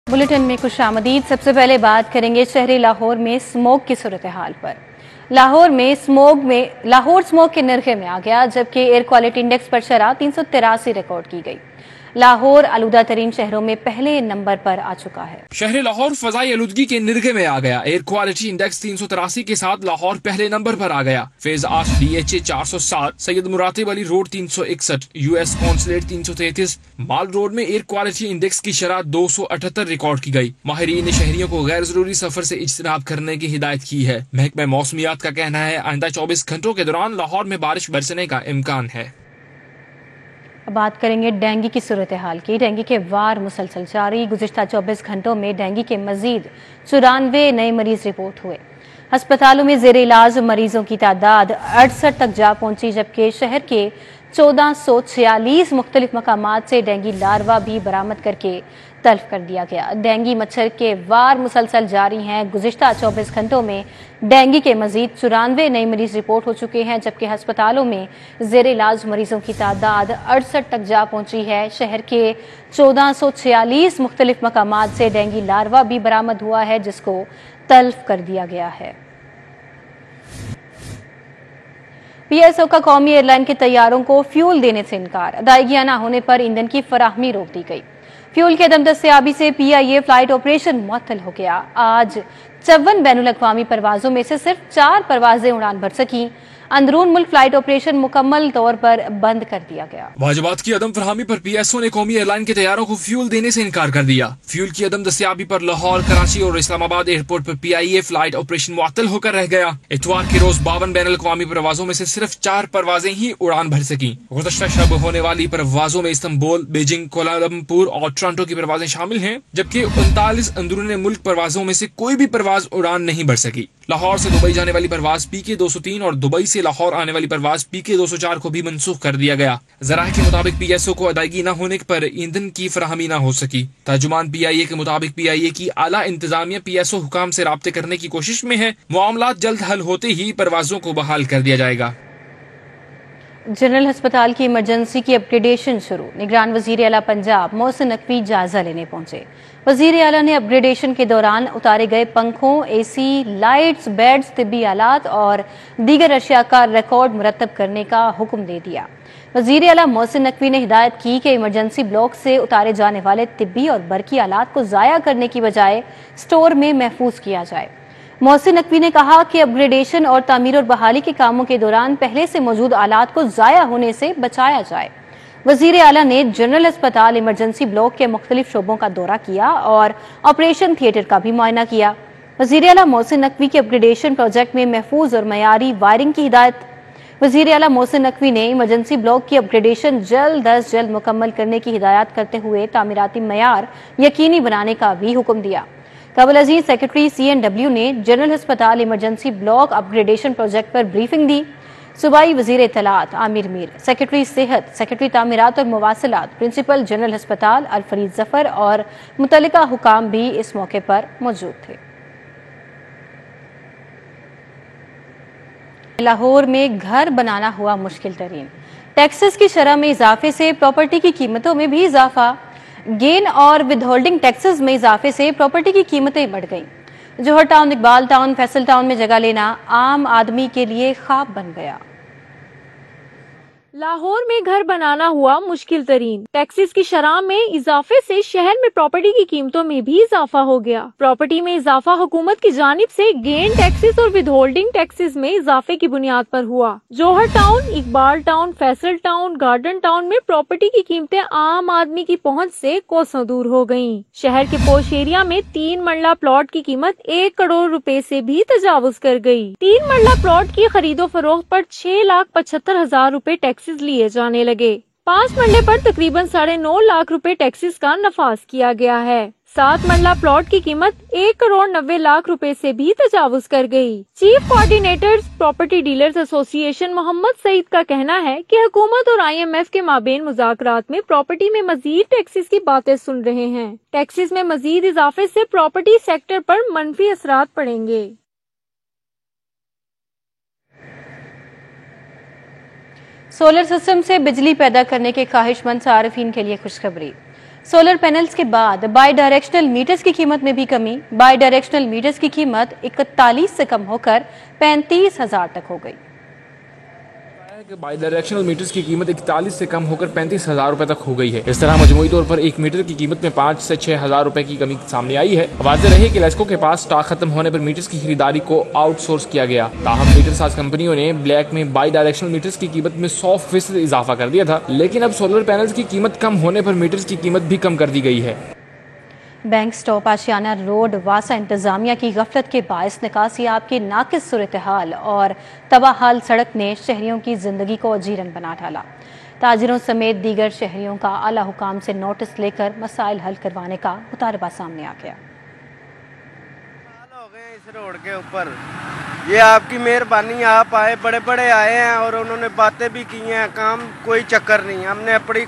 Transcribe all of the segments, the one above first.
Bulletin में खुशामदीद। सबसे पहले बात करेंगे शहरी लाहौर में स्मोक की सूरत हाल पर। लाहौर स्मोक के निर्खे में आ गया, जबकि एयर क्वालिटी इंडेक्स पर शरह 383 रिकॉर्ड की गई। लाहौर आलूदा तरीन शहरों में पहले नंबर पर आ चुका है। शहर लाहौर फजाई आलूदगी के निर्गे में आ गया। एयर क्वालिटी इंडेक्स 383 के साथ लाहौर पहले नंबर पर आ गया। Phase 8 DHA 407, Syed Muratib Ali road 361, US consulate 333, mall road में एयर क्वालिटी इंडेक्स की शरह 278 रिकॉर्ड की गई। माहिरीन ने शहरियों को गैर जरूरी सफर से इज्तनाब करने की हिदायत की है। महकमा मौसमियात का कहना है आइंदा 24 घंटों के दौरान लाहौर में बारिश बरसने का इम्कान है। बात करेंगे डेंगू की सूरत हाल की। डेंगू के वार मुसलसल जारी। गुज़िश्ता 24 घंटों में डेंगू के मजीद 94 नए मरीज रिपोर्ट हुए। अस्पतालों में जेर इलाज मरीजों की तादाद 68 तक जा पहुंची, जबकि शहर के 1446 मुख्तलिफ मकामात से डेंगू लार्वा भी बरामद करके तल्फ कर दिया गया। डेंगू मच्छर के वार मुसलसल जारी हैं। गुज़िश्ता 24 घंटों में डेंगू के मजीद 94 नए मरीज रिपोर्ट हो चुके हैं, जबकि अस्पतालों में जेर इलाज मरीजों की तादाद 68 तक जा पहुंची है। शहर के 1446 मुख्तलिफ मकामात से डेंगू लार्वा भी बरामद हुआ है, जिसको तल्फ कर दिया गया है। PSO का कौमी एयरलाइन के तैयारों को फ्यूल देने से इनकार। अदायगियां न होने पर ईंधन की फराहमी रोक दी गई। फ्यूल के अदम दस्तयाबी से PIA फ्लाइट ऑपरेशन मुअत्तल हो गया। आज 54 बैनुल अक़वामी परवाजों में से सिर्फ 4 परवाजें उड़ान भर सकी। अंदरून मुल्क फ्लाइट ऑपरेशन मुकम्मल तौर पर बंद कर दिया गया। वाजिबात की अदम फरहमी पर PSO ने कौमी एयरलाइन के तैयारों को फ्यूल देने से इनकार कर दिया। फ्यूल की अदम दस्तयाबी पर लाहौर, कराची और इस्लामाबाद एयरपोर्ट पर PIA फ्लाइट ऑपरेशन मुअत्तल होकर रह गया। इतवार के रोज 52 बैनुल अक़वामी परवाजों में से सिर्फ 4 परवाजें ही उड़ान भर सकी। गुज़श्ता शब होने वाली परवाजों में इस्तांबुल, बीजिंग, कोलालमपुर और टोरंटो की परवाजें शामिल हैं, जबकि 39 अंदरून मुल्क परवाजों में से कोई भी परवाज उड़ान नहीं भर सकी। लाहौर से दुबई जाने वाली परवाज PK 203 और दुबई से लाहौर आने वाली परवाज PK 204 को भी मनसूख कर दिया गया। ज़राए के मुताबिक PSO को अदायगी न होने पर ईंधन की फराहमी न हो सकी। तर्जुमान PIA के मुताबिक PIA की आला इंतजामिया PSO हुकाम से राब्ते करने की कोशिश में है। मामलात जल्द हल होते ही परवाजों को बहाल कर दिया जाएगा। जनरल अस्पताल की इमरजेंसी की अपग्रेडेशन शुरू। निगरान वजीर आला पंजाब मोहसिन नकवी जायजा लेने पहुंचे। वजीर आला ने अपग्रेडेशन के दौरान उतारे गए पंखों, AC, लाइट्स, बेड्स, तिब्बी आलात और दीगर अशिया का रिकॉर्ड मुरतब करने का हुक्म दे दिया। वजीर आला मोहसिन नकवी ने हिदायत की कि इमरजेंसी ब्लॉक से उतारे जाने वाले तिब्बी और बरकी आलात को जाया करने की बजाय स्टोर में महफूज किया जाए। मोहसिन नकवी ने कहा कि अपग्रेडेशन और तामीर और बहाली के कामों के दौरान पहले से मौजूद आलात को जाया होने से बचाया जाए। वजीर आला ने जनरल अस्पताल इमरजेंसी ब्लॉक के मुख्तलिफ शोबों का दौरा किया और ऑपरेशन थिएटर का भी मुआयना किया। वजीर आला मोहसिन नकवी के अपग्रेडेशन प्रोजेक्ट में महफूज और मयारी वायरिंग की हिदायत। वजीर आला मोहसिन नकवी ने इमरजेंसी ब्लॉक की अपग्रेडेशन जल्द अज जल्द मुकम्मल करने की हिदायत करते हुए तामीराती मयार यकीनी बनाने का भी हुक्म दिया। काबुल अजीज सेक्रेटरी CNW ने जनरल अस्पताल इमरजेंसी ब्लॉक अपग्रेडेशन प्रोजेक्ट पर ब्रीफिंग दी। सूबाई वजीर इत्तलात आमिर मीर, सेक्रेटरी सेहत, सेक्रेटरी तामीरात और मुवासलात, प्रिंसिपल जनरल अस्पताल अलफरीद जफर और मुतल्लिका हुकाम भी इस मौके पर मौजूद थे। लाहौर में घर बनाना हुआ मुश्किल तरीन। टैक्सेस की शरह में इजाफे से प्रॉपर्टी की कीमतों में भी इजाफा। गेन और विदहोल्डिंग टैक्सेस में इजाफे से प्रॉपर्टी की कीमतें बढ़ गईं। Johar town, Iqbal town, Faisal town में जगह लेना आम आदमी के लिए ख्वाब बन गया। लाहौर में घर बनाना हुआ मुश्किल तरीन। टैक्सेस की शरह में इजाफे से शहर में प्रॉपर्टी की कीमतों में भी इजाफा हो गया। प्रॉपर्टी में इजाफा हुकूमत की जानिब से गेन टैक्सेस और विदहोल्डिंग टैक्सेस में इजाफे की बुनियाद पर हुआ। Johar town, Iqbal town, Faisal town, garden town में प्रॉपर्टी की कीमतें आम आदमी की पहुँच से कोसों दूर हो गयी। शहर के पोश एरिया में 3 मरला प्लॉट की कीमत 1 करोड़ रुपए से भी तजावुज कर गयी। 3 मरला प्लॉट की खरीदो फरोख्त पर 6,75,000 रुपए टैक्स लिए जाने लगे। 5 मरले पर तकरीबन 9.5 लाख रुपए टैक्सेस का नफाज किया गया है। 7 मरला प्लॉट की कीमत 1 करोड़ 90 लाख रुपए से भी तजावुज कर गई। Chief coordinators property dealers association Mohammad Saeed का कहना है कि हुकूमत और IMF के माबेन मुज़ाकरात में प्रॉपर्टी में मजीद टैक्सेस की बातें सुन रहे हैं। टैक्सेस में मजीद इजाफे से प्रॉपर्टी सेक्टर पर मनफी असरात पड़ेंगे। सोलर सिस्टम से बिजली पैदा करने के ख्वाहिशमंद सार्फिन के लिए खुशखबरी। सोलर पैनल्स के बाद बाई डायरेक्शनल मीटर्स की कीमत में भी कमी। बाई डायरेक्शनल मीटर्स की कीमत 41 से कम होकर 35,000 तक हो गई। बाई डायरेक्शनल मीटर्स की कीमत 41 से कम होकर 35,000 रुपए तक हो गई है। इस तरह मजमूई तौर पर एक मीटर की कीमत में 5 से 6,000 रुपए की कमी सामने आई है। वाज़ेह रहे कि लेस्को के पास स्टॉक खत्म होने पर मीटर्स की खरीदारी को आउटसोर्स किया गया। ताहम मीटर साज कंपनियों ने ब्लैक में बाई डायरेक्शनल मीटर्स की कीमत में 100% इजाफा कर दिया था, लेकिन अब सोलर पैनल्स की कीमत कम होने पर मीटर्स की कीमत भी कम कर दी गई है। बैंक स्टॉप आशियाना रोड वासा इंतजामिया की गफलत के बायस निकासियाब की नाकिस सूरत हाल और तबाहाल सड़क ने शहरियों की जिंदगी को अजीरन बना डाला। ताजिरों समेत दीगर शहरियों का आला हुकाम से नोटिस लेकर मसाइल हल करवाने का मुतालबा सामने आ गया। हो गए इस रोड के ऊपर, ये आपकी मेहरबानी, आप आए, बड़े बड़े आए हैं और उन्होंने बातें भी की हैं, काम कोई चक्कर नहीं। हमने अपनी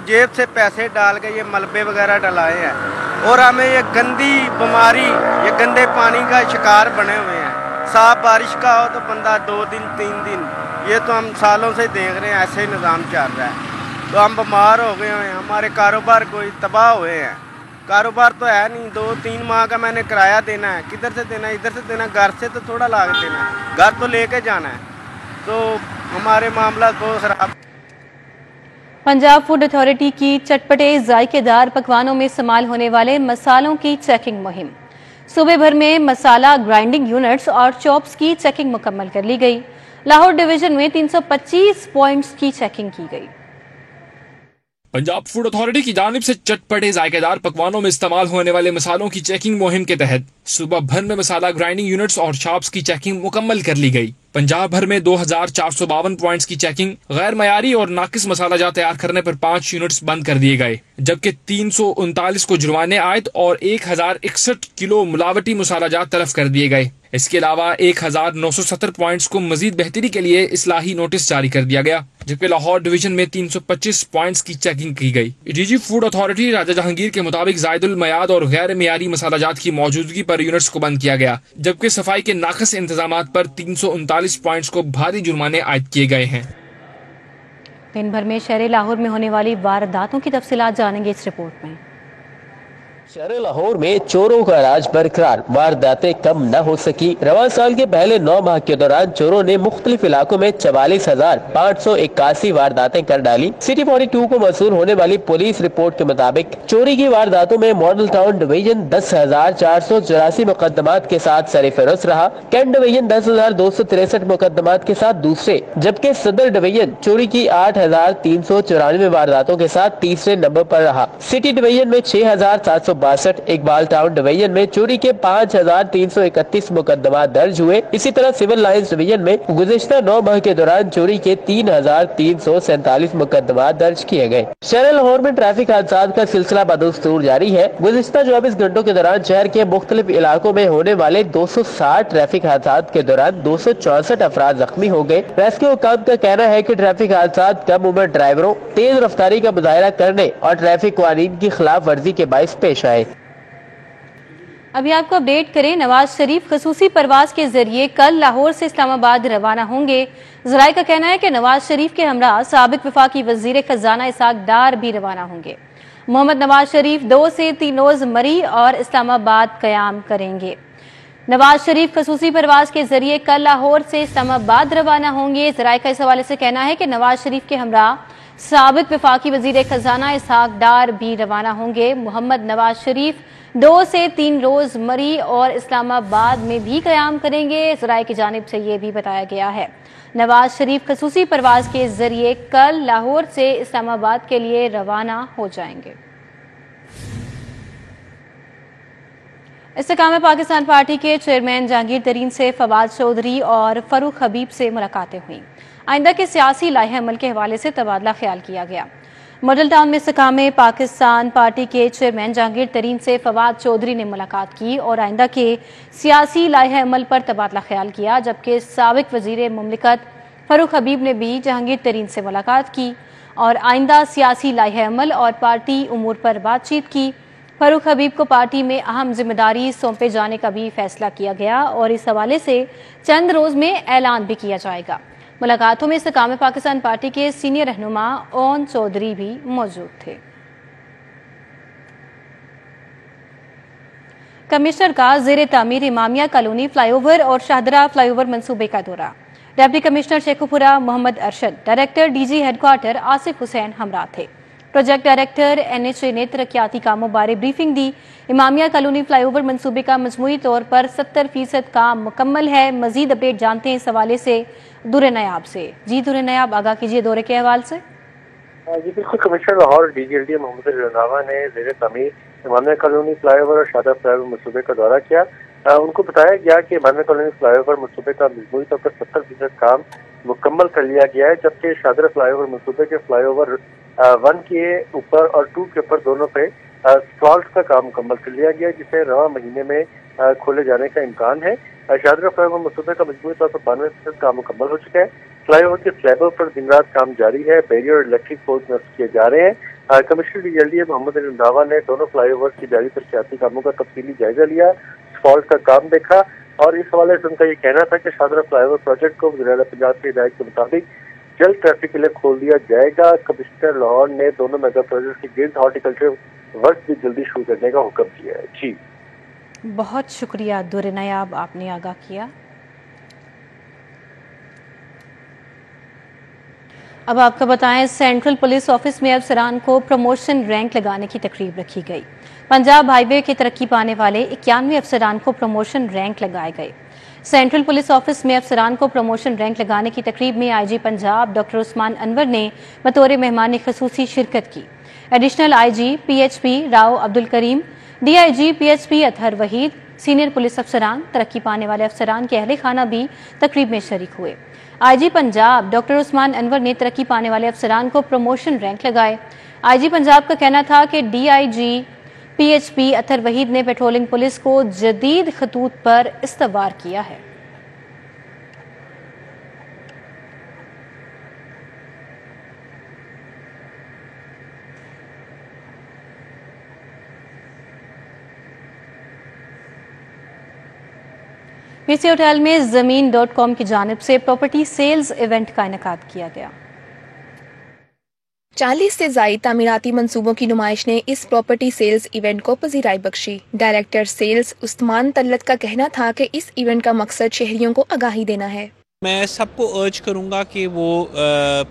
जेब से पैसे डाल के ये मलबे वगैरह डलाए हैं और हमें ये गंदी बीमारी, ये गंदे पानी का शिकार बने हुए हैं। साफ बारिश का हो तो बंदा 2 दिन 3 दिन, ये तो हम सालों से देख रहे हैं ऐसे ही निज़ाम चल रहा है। तो हम बीमार हो गए हैं, हमारे कारोबार कोई तबाह हुए हैं। कारोबार तो है नहीं, 2-3 माह का मैंने किराया देना है, किधर से देना है, इधर से देना, घर से तो थोड़ा ला के देना है, घर तो लेके जाना है। तो हमारे मामला बहुत खराब। पंजाब फूड अथॉरिटी की चटपटे जायकेदार पकवानों में इस्तेमाल होने वाले मसालों की चेकिंग मुहिम। सूबे भर में मसाला ग्राइंडिंग यूनिट्स और चॉप्स की चेकिंग मुकम्मल कर ली गई। लाहौर डिवीजन में 325 पॉइंट्स की चेकिंग की गई। पंजाब फूड अथॉरिटी की जानिब से चटपटे जायकेदार पकवानों में इस्तेमाल होने वाले मसालों की चेकिंग मुहिम के तहत सूबा भर में मसाला ग्राइंडिंग यूनिट्स और शॉप्स की चेकिंग मुकम्मल कर ली गई। पंजाब भर में 2,452 पॉइंट्स की चेकिंग, गैर मयारी और नाकिस मसाला जात तैयार करने पर 5 यूनिट्स बंद कर दिए गए, जबकि 339 को जुर्माने आयद और 1,061 किलो मिलावटी मसाला जात तलफ कर दिए गए। इसके अलावा 1,970 पॉइंट्स को मजीद बेहतरी के लिए इस्लाही नोटिस जारी कर दिया गया, जबकि लाहौर डिवीजन में 325 पॉइंट्स की चेकिंग की गई। डीजी फूड अथॉरिटी राजा जहांगीर के मुताबिक जायदुल मयाद और गैर मियारी मसाला जात की मौजूदगी पर यूनिट्स को बंद किया गया, जबकि सफाई के नाकस इंतजाम पर 339 पॉइंट्स को भारी जुर्माने आयद किए गए हैं। दिन भर में शहर लाहौर में होने वाली वारदातों की तफसीलात जानेंगे इस रिपोर्ट में। शहर लाहौर में चोरों का राज बरकरार, वारदातें कम न हो सकी। रवां साल के पहले 9 माह के दौरान चोरों ने मुख्तलिफ इलाकों में 44,581 वारदातें कर डाली। सिटी 42 को मसूल होने वाली पुलिस रिपोर्ट के मुताबिक चोरी की वारदातों में मॉडल टाउन डिवीजन 10,484 मुकदमात के साथ सरफरोश रहा। कैंट डिवीजन 10,263 मुकदमात के साथ दूसरे, जबकि सदर डिवीजन चोरी की 8,394 वारदातों के साथ तीसरे नंबर पर रहा। सिटी डिवीजन में 6,762, इकबाल टाउन डिवीजन में चोरी के 5,331 मुकदमा दर्ज हुए। इसी तरह सिविल लाइंस डिवीजन में गुज़िश्ता 9 माह के दौरान चोरी के 3,347 मुकदमा दर्ज किए गए। शहर लाहौर में ट्रैफिक हादसात का सिलसिला बदस्तूर जारी है। गुज़िश्ता 24 घंटों के दौरान शहर के मुख्तलिफ इलाकों में होने वाले 260 ट्रैफिक हादसात के दौरान 264 अफराद जख्मी हो गए। रेस्क्यू हुकाम का कहना है कि ट्रैफिक हादसात कम उम्र ड्राइवरों, तेज रफ्तारी का मुजाहरा करने और ट्रैफिक कानून की खिलाफ वर्जी के बाइस पेश आए। अभी आपको अपडेट करें, नवाज शरीफ खसूसी परवाज के जरिए कल लाहौर से इस्लामाबाद रवाना होंगे। जराये का कहना है कि नवाज शरीफ के हमरा साबिक वफाकी वजीर खजाना इसहाक डार भी रवाना होंगे। मोहम्मद नवाज शरीफ 2 से 3 रोज मरी और इस्लामाबाद कयाम करेंगे। नवाज शरीफ खसूसी परवाज के जरिए कल लाहौर से इस्लामाबाद रवाना होंगे। जराये का इस हवाले से कहना है कि नवाज शरीफ के हमरा साबिक वफाकी वजीर खजाना इसहाक डार भी रवाना होंगे। मोहम्मद नवाज शरीफ 2 से 3 रोज मरी और इस्लामाबाद में भी कयाम करेंगे। जराये की जानिब से ये भी बताया गया है नवाज शरीफ खसूसी परवाज के जरिए कल लाहौर से इस्लामाबाद के लिए रवाना हो जाएंगे। इस्तेकाम पाकिस्तान पार्टी के चेयरमैन जहांगीर तरीन से फवाद चौधरी और फरूख हबीब से मुलाकातें हुई। आइंदा के सियासी लाहे अमल के हवाले से तबादला ख्याल किया गया। मॉडल टाउन में इस्तेकाम पाकिस्तान पार्टी के चेयरमैन जहांगीर तरीन से फवाद चौधरी ने मुलाकात की और आइंदा के सियासी लाहे अमल पर तबादला ख्याल किया, जबकि साबिक वजीर मुमलिकत फरूख हबीब ने भी जहांगीर तरीन से मुलाकात की और आइंदा सियासी लाहे अमल और पार्टी उमूर पर बातचीत की। फरूख हबीब को पार्टी में अहम जिम्मेदारी सौंपे जाने का भी फैसला किया गया और इस हवाले से चंद रोज में ऐलान भी किया जाएगा। मुलाकातों में इस्तेकाम पाकिस्तान पार्टी के सीनियर रहनुमा ओन चौधरी भी मौजूद थे। कमिश्नर का ज़ेरे तामीर इमामिया कॉलोनी फ्लाईओवर और शाहदरा फ्लाईओवर मंसूबे का दौरा। Deputy commissioner Sheikhupura Mohammad Arshad, director DG headquarter Asif Hussain हमरा थे। प्रोजेक्ट डायरेक्टर NHA ने तरक्याती कामों बारे ब्रीफिंग दी। इमामिया कॉलोनी फ्लाईओवर मंसूबे का मजमूई तौर पर 70% काम मुकम्मल है। मजीद अपडेट जानते हैं इस हवाले से दुरे नयाब से। जी दुरे नयाब, आगाह कीजिए दौरे के हवाले से। जी बिल्कुल, कमिश्नर लाहौर DGLD मोहम्मद रंधावा ने ज़ेरे तामीर इमामिया कॉलोनी फ्लाईओवर और शाहदरा फ्लाईओवर मंसूबे का दौरा किया। उनको बताया गया कि इमामिया कॉलोनी फ्लाईओवर मंसूबे का मजमूई तौर पर 70% काम मुकम्मल कर लिया गया है, जबकि शाहदरा फ्लाईओवर मंसूबे के फ्लाईओवर 1 के ऊपर और 2 के ऊपर दोनों पे सॉल्ट का काम मुकम्मल कर लिया गया, जिसे रवा महीने में खोले जाने का इम्कान है। शाहदरा फ्लाईओवर मंसूबे का मजमूई तौर पर 92% काम मुकम्मल हो चुका है। फ्लाईओवर के स्लैबों पर दिन रात काम जारी है। बैरियर और इलेक्ट्रिक पोल्स नस्ब किए जा रहे हैं। कमिश्नर DGLD मोहम्मद रंधावा ने दोनों फ्लाईओवर की जारी तरक्याती कामों का तफसीली जायजा लिया, फॉल्ट का काम देखा और इस हवाले से उनका ये कहना था कि शाहदरा फ्लाईओवर प्रोजेक्ट को वज़ीर-ए-आला पंजाब की हिदायत के मुताबिक जल्द ट्रैफिक के लिए खोल दिया जाएगा। कमिश्नर लाहौर ने दोनों मेगा प्रोजेक्ट के गिर्द हॉर्टिकल्चर वर्क भी जल्दी शुरू करने का हुक्म दिया है। जी बहुत शुक्रिया दुरे नयाब, आपने आगाह किया। अब आपको बताएं, सेंट्रल पुलिस ऑफिस में अफसरान को प्रमोशन रैंक लगाने की तकरीब रखी गई। पंजाब हाईवे के तरक्की पाने वाले 91 अफसरान को प्रमोशन रैंक लगाए गए। सेंट्रल पुलिस ऑफिस में अफसरान को प्रमोशन रैंक लगाने की तकरीब में IG पंजाब डॉक्टर उस्मान अनवर ने बतौर मेहमान खसूसी शिरकत की। Additional IG PHP Rao Abdul Karim, DIG PHP Athar Waheed, senior police अफसरान, तरक्की पाने वाले अफसरान के अहले खाना भी तकरीब में शरीक हुए। IG पंजाब डॉक्टर उस्मान अनवर ने तरक्की पाने वाले अफसरान को प्रमोशन रैंक लगाए। IG पंजाब का कहना था कि DIG PHP अतहर वहीद ने पेट्रोलिंग पुलिस को जदीद खतूत पर इस्तवार किया है। पीसी होटल में ज़मीन.com की जानिब से प्रॉपर्टी सेल्स इवेंट का इनेकाद किया गया। 40 से ज़ायद तामीराती मंसूबों की नुमाइश ने इस प्रॉपर्टी सेल्स इवेंट को पजीराई बख्शी। डायरेक्टर सेल्स उस्मान तल्लत का कहना था कि इस इवेंट का मकसद शहरियों को आगाही देना है। मैं सबको अर्ज करूंगा कि वो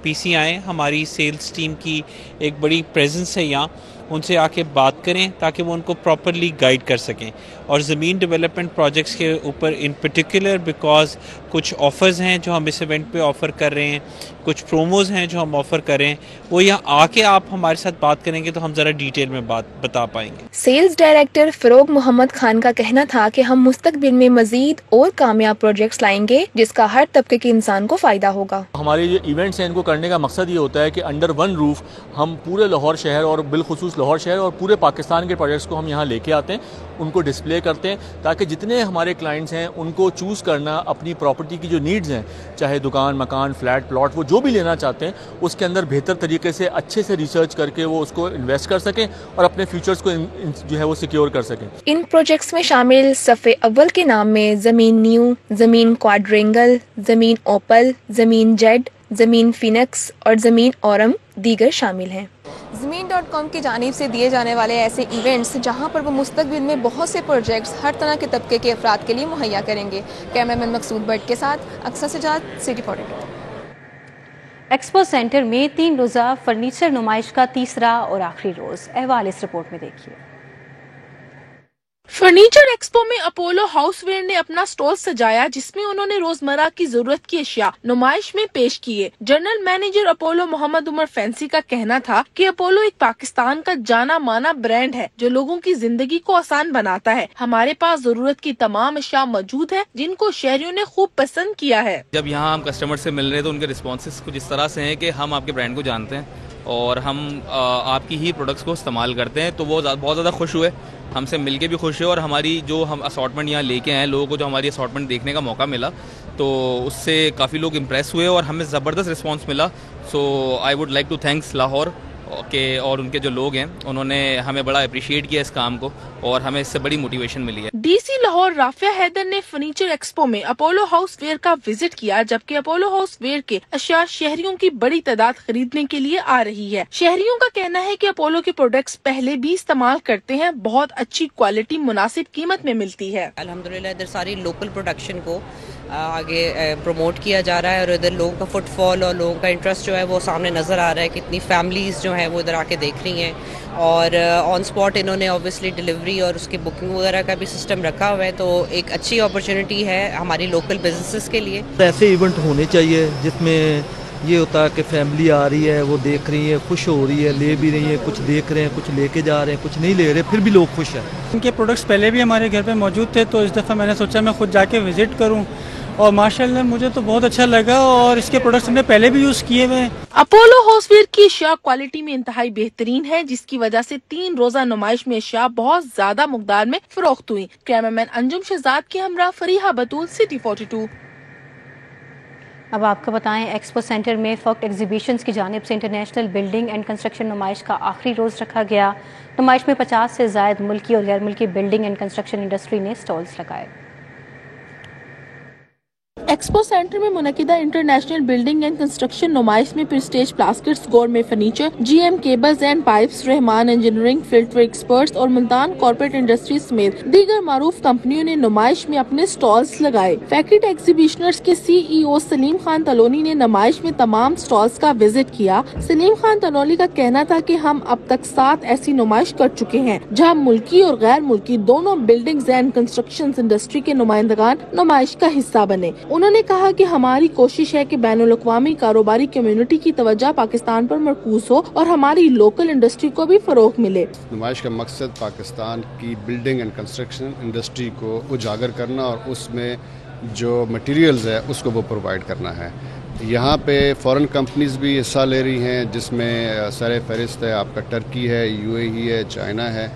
PC आएँ। हमारी सेल्स टीम की एक बड़ी प्रेजेंस है यहाँ, उनसे आके बात करें ताकि वो उनको प्रॉपरली गाइड कर सकें। और ज़मीन डेवलपमेंट प्रोजेक्ट्स के ऊपर इन पर्टिकुलर बिकॉज कुछ ऑफ़र्स हैं जो हम इस इवेंट पे ऑफ़र कर रहे हैं, कुछ प्रोमोज़ हैं जो हम ऑफ़र कर रहे हैं, वो यहाँ आके आप हमारे साथ बात करेंगे तो हम ज़रा डिटेल में बात बता पाएंगे। सेल्स डायरेक्टर फ़रोग मोहम्मद खान का कहना था कि हम मुस्तकबिल में मजीद और कामयाब प्रोजेक्ट्स लाएंगे जिसका हर तबके के इंसान को फ़ायदा होगा। हमारे जो इवेंट्स हैं इनको करने का मकसद ये होता है कि अंडर वन रूफ हम पूरे लाहौर शहर और बिलखुसूस लाहौर शहर और पूरे पाकिस्तान के प्रोजेक्ट्स को हम यहाँ लेके आते हैं, उनको डिस्प्ले करते हैं ताकि जितने हमारे क्लाइंट्स हैं उनको चूज़ करना अपनी प्रॉपर्टी की जो नीड्स हैं, चाहे दुकान, मकान, फ्लैट, प्लॉट, वो जो भी लेना चाहते हैं उसके अंदर बेहतर तरीके से अच्छे से रिसर्च करके वो उसको इन्वेस्ट कर सकें और अपने फ्यूचर्स को जो है वो सिक्योर कर सकें। इन प्रोजेक्ट्स में शामिल सफ़े अव्वल के नाम में ज़मीन न्यू, ज़मीन क्वाड्रेंगल, ज़मीन ओपल, ज़मीन जेड, ज़मीन फिनिक्स और ज़मीन औरम दीगर शामिल हैं। ज़मीन.com की जानिब से दिए जाने वाले ऐसे इवेंट्स जहां पर वो मुस्तकबिल में बहुत से प्रोजेक्ट्स हर तरह के तबके के अफराद के लिए मुहैया करेंगे। कैमरामैन मकसूद भट्ट के साथ अक्सर सजाद, सिटी 42। एक्सपो सेंटर में 3 रोज़ा फर्नीचर नुमाइश का तीसरा और आखिरी रोज। अहवाल इस रिपोर्ट में देखिए। फर्नीचर एक्सपो में अपोलो हाउसवेयर ने अपना स्टॉल सजाया जिसमें उन्होंने रोजमर्रा की जरूरत की अशिया नुमाइश में पेश किए। General manager Apollo Mohammad Umar fancy का कहना था कि अपोलो एक पाकिस्तान का जाना माना ब्रांड है जो लोगों की जिंदगी को आसान बनाता है। हमारे पास जरूरत की तमाम अशिया मौजूद है जिनको शहरियों ने खूब पसंद किया है। जब यहाँ हम कस्टमर से मिल रहे हैं तो उनके रिस्पॉन्सेस कुछ इस तरह से हैं कि हम आपके ब्रांड को जानते हैं और हम आपकी ही प्रोडक्ट्स को इस्तेमाल करते हैं, तो वो बहुत ज़्यादा खुश हुए, हमसे मिलके भी खुश हुए और हमारी जो हम असॉर्टमेंट यहाँ लेके आए, लोगों को जो हमारी असॉर्टमेंट देखने का मौका मिला तो उससे काफ़ी लोग इम्प्रेस हुए और हमें ज़बरदस्त रिस्पांस मिला। So I would like to thanks Lahore और उनके जो लोग हैं उन्होंने हमें बड़ा अप्रिशिएट किया इस काम को और हमें इससे बड़ी मोटिवेशन मिली है। डीसी लाहौर राफिया हैदर ने फर्नीचर एक्सपो में अपोलो हाउस वेयर का विजिट किया, जबकि अपोलो हाउस वेयर के अशिया शहरियों की बड़ी तादाद खरीदने के लिए आ रही है। शहरियों का कहना है कि अपोलो के प्रोडक्ट्स पहले भी इस्तेमाल करते हैं, बहुत अच्छी क्वालिटी मुनासिब कीमत में मिलती है। अल्हम्दुलिल्लाह इधर सारी लोकल प्रोडक्शन को आगे प्रमोट किया जा रहा है और इधर लोगों का फुटफॉल और लोगों का इंटरेस्ट जो है वो सामने नज़र आ रहा है। कितनी फैमिलीज़ जो हैं वो इधर आके देख रही हैं और ऑन स्पॉट इन्होंने ऑब्वियसली डिलीवरी और उसकी बुकिंग वगैरह का भी सिस्टम रखा हुआ है, तो एक अच्छी अपॉर्चुनिटी है हमारी लोकल बिजनेसेस के लिए। ऐसे इवेंट होने चाहिए जिसमें ये होता है कि फैमिली आ रही है, वो देख रही है, खुश हो रही है, ले भी रही है, कुछ देख रहे हैं, कुछ लेके जा रहे हैं, कुछ नहीं ले रहे, फिर भी लोग खुश हैं। इनके प्रोडक्ट्स पहले भी हमारे घर पे मौजूद थे, तो इस दफ़ा मैंने सोचा मैं खुद जाके विजिट करूं और माशाल्लाह मुझे तो बहुत अच्छा लगा और इसके प्रोडक्ट्स हमने पहले भी यूज़ किए हुए हैं। अपोलो हाउसवेयर की अशिया क्वालिटी में इंतहाई बेहतरीन है, जिसकी वजह से 3 रोजा नुमाइश में अशिया बहुत ज्यादा मुकदार में फरोख्त हुई। कैमरामैन अंजुम शहजाद के हमरा फरीहा बतूल, सिटी 42। अब आपको बताएं, एक्सपो सेंटर में फक्त एग्जीबिशंस की जानिब से इंटरनेशनल बिल्डिंग एंड कंस्ट्रक्शन नुमाइश का आखिरी रोज़ रखा गया। नुमाइश में 50 से ज़ायद मुल्की और गैर मुल्की बिल्डिंग एंड कंस्ट्रक्शन इंडस्ट्री ने स्टॉल्स लगाए। एक्सपो सेंटर में मुनकिदा इंटरनेशनल बिल्डिंग एंड कंस्ट्रक्शन नुमाइश में Prestige plastics, gourmet furniture, GM cables and pipes, Rahman engineering, filter experts और मुल्तान कॉर्पोरेट इंडस्ट्रीज समेत दीगर मारूफ कंपनियों ने नुमाइश में अपने स्टॉल्स लगाए। फैक्ट्री एग्जीबिशनर्स के CEO सलीम खान तलोनी ने नुमाइश में तमाम स्टॉल्स का विजिट किया। सलीम खान तलोनी का कहना था कि हम अब तक 7 ऐसी नुमाइश कर चुके हैं जहां मुल्की और गैर मुल्की दोनों बिल्डिंग्स एंड कंस्ट्रक्शन इंडस्ट्री के नुमाइंदगान नुमाइश का हिस्सा बने। उन्होंने कहा कि हमारी कोशिश है कि बैनुल-अक़वामी कारोबारी कम्युनिटी की तवज्जो पाकिस्तान पर मरकूज हो और हमारी लोकल इंडस्ट्री को भी फरोग मिले। नुमाइश का मकसद पाकिस्तान की बिल्डिंग एंड कंस्ट्रक्शन इंडस्ट्री को उजागर करना और उसमें जो मटेरियल्स है उसको वो प्रोवाइड करना है। यहाँ पे फॉरेन कंपनीज भी हिस्सा ले रही हैं, जिसमें सर फहरिस्त है आपका टर्की है, UAE है, चाइना है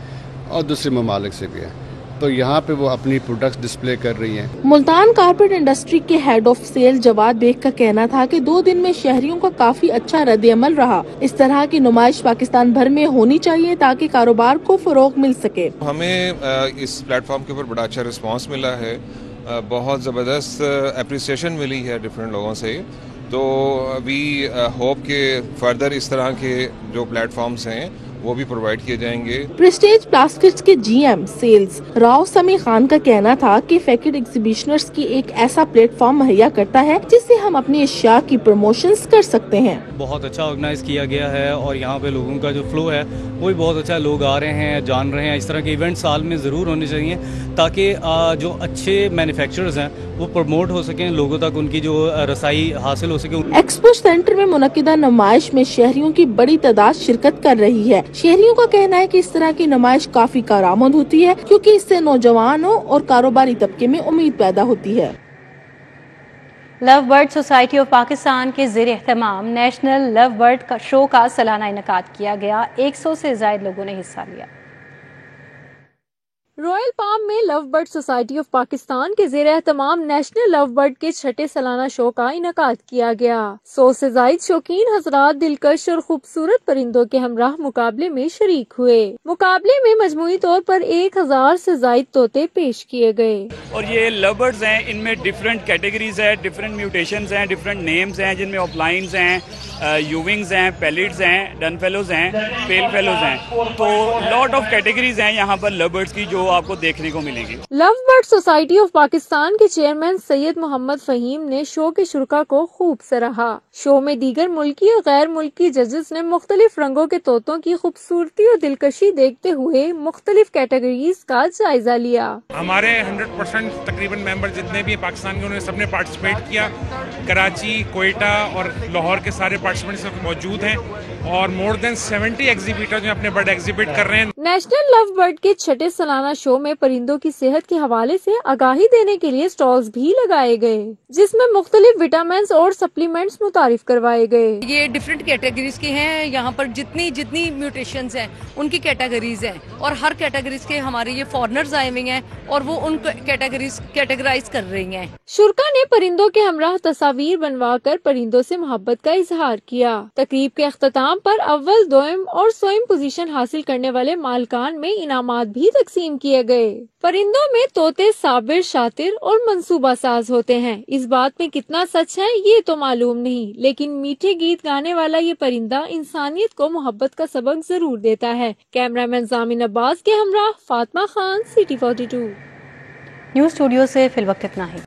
और दूसरे ममालिक से भी है। तो यहाँ पे वो अपनी प्रोडक्ट्स डिस्प्ले कर रही हैं। मुल्तान कारपेट इंडस्ट्री के head of sale Jawad Baig का कहना था कि 2 दिन में शहरियों का काफी अच्छा रद्द-ए-अमल रहा। इस तरह की नुमाइश पाकिस्तान भर में होनी चाहिए ताकि कारोबार को फरोग मिल सके। हमें इस प्लेटफॉर्म के ऊपर बड़ा अच्छा रिस्पांस मिला है, बहुत ज़बरदस्त अप्रिसिएशन मिली है डिफरेंट लोगों से। तो वी होप के फर्दर इस तरह के जो प्लेटफॉर्म्स हैं वो भी प्रोवाइड किए जाएंगे। प्रेस्टीज प्लास्टिक्स के GM सेल्स राव समी खान का कहना था कि फैक्ट्री एग्जीबिशनर्स की एक ऐसा प्लेटफॉर्म मुहैया करता है जिससे हम अपनी अशिया की प्रमोशंस कर सकते हैं। बहुत अच्छा ऑर्गेनाइज किया गया है और यहाँ पे लोगों का जो फ्लो है वो भी बहुत अच्छा, लोग आ रहे हैं, जान रहे हैं। इस तरह के इवेंट साल में ज़रूर होने चाहिए ताकि जो अच्छे मैन्युफैक्चरर्स हैं वो प्रमोट हो सकें, लोगों तक उनकी जो रसाई हासिल हो सके। एक्सपो सेंटर में मुनकिदा नुमाइश में शहरियों की बड़ी तादाद शिरकत कर रही है। शहरियों का कहना है कि इस तरह की नुमाइश काफी कारआमद होती है क्योंकि इससे नौजवानों और कारोबारी तबके में उम्मीद पैदा होती है। Love bird society of Pakistan के ज़ेर एहतमाम नेशनल लव बर्ड शो का सालाना इनेकाद किया गया। 100 से ज़ायद लोगों ने हिस्सा लिया। रॉयल पाम में love bird society of Pakistan के ज़ेर एहतमाम नेशनल लव बर्ड के 6ठे सालाना शो का इनेकाद किया गया। 100 से जायद शौकीन हजरात दिलकश और खूबसूरत परिंदों के हमराह मुकाबले में शरीक हुए। मुकाबले में मजमूई तौर पर 1000 से जायद तोते पेश किए गए। और ये लव बर्ड्स हैं, इनमें डिफरेंट कैटेगरीज है, डिफरेंट म्यूटेशंस हैं, डिफरेंट नेम्स हैं, जिनमें ऑफलाइंस हैं, यूविंग्स हैं, पैलिड्स हैं, डन फेलोज हैं, पेल फेलोज हैं। तो लॉट ऑफ कैटेगरीज हैं यहाँ पर लव बर्ड्स की जो आपको देखने को मिलेंगी। Love bird society of Pakistan के चेयरमैन सैयद मोहम्मद फहीम ने शो के शुरका को खूब सराहा। शो में दीगर मुल्की और गैर मुल्की जजेस ने मुख्तलिफ रंगों के तोतों की खूबसूरती और दिलकशी देखते हुए मुख्तलिफ कैटेगरीज का जायजा लिया। हमारे 100% तकरीबन मेंबर जितने भी पाकिस्तान के उन्होंने सबने पार्टिसिपेट किया। कराची, कोयटा और लाहौर के सारे पार्टिसिपेंट्स मौजूद हैं और मोर देन 70 एग्जीबिटर्स अपने बर्ड एग्जिबिट कर रहे हैं। नेशनल लव बर्ड के 6ठे सालाना शो में परिंदों की सेहत के हवाले से आगाही देने के लिए स्टॉल्स भी लगाए गए, जिसमें मुख्तलिफ विटामिन और सप्लीमेंट्स मुतारिफ करवाए गए। ये डिफरेंट कैटेगरीज के हैं, यहाँ पर जितनी म्यूटेशंस हैं उनकी कैटेगरीज हैं और हर कैटेगरीज के हमारे ये फॉरनर्स आए हुए हैं और वो उन कैटेगराइज कर रही हैं। शुरका ने परिंदों के हमराह तस्वीर बनवा कर परिंदों से मोहब्बत का इजहार किया। तकरीब के अख्ताम प्रोग्राम पर अव्वल, दोयम और सोयम पोजीशन हासिल करने वाले मालकान में इनामात भी तकसीम किए गए। परिंदों में तोते साबिर, शातिर और मंसूबा साज होते हैं। इस बात में कितना सच है ये तो मालूम नहीं, लेकिन मीठे गीत गाने वाला ये परिंदा इंसानियत को मोहब्बत का सबक जरूर देता है। कैमरामैन जामिन अब्बास के हमरा Fatima Khan, city 42। News studio से फिलवक्त इतना ही।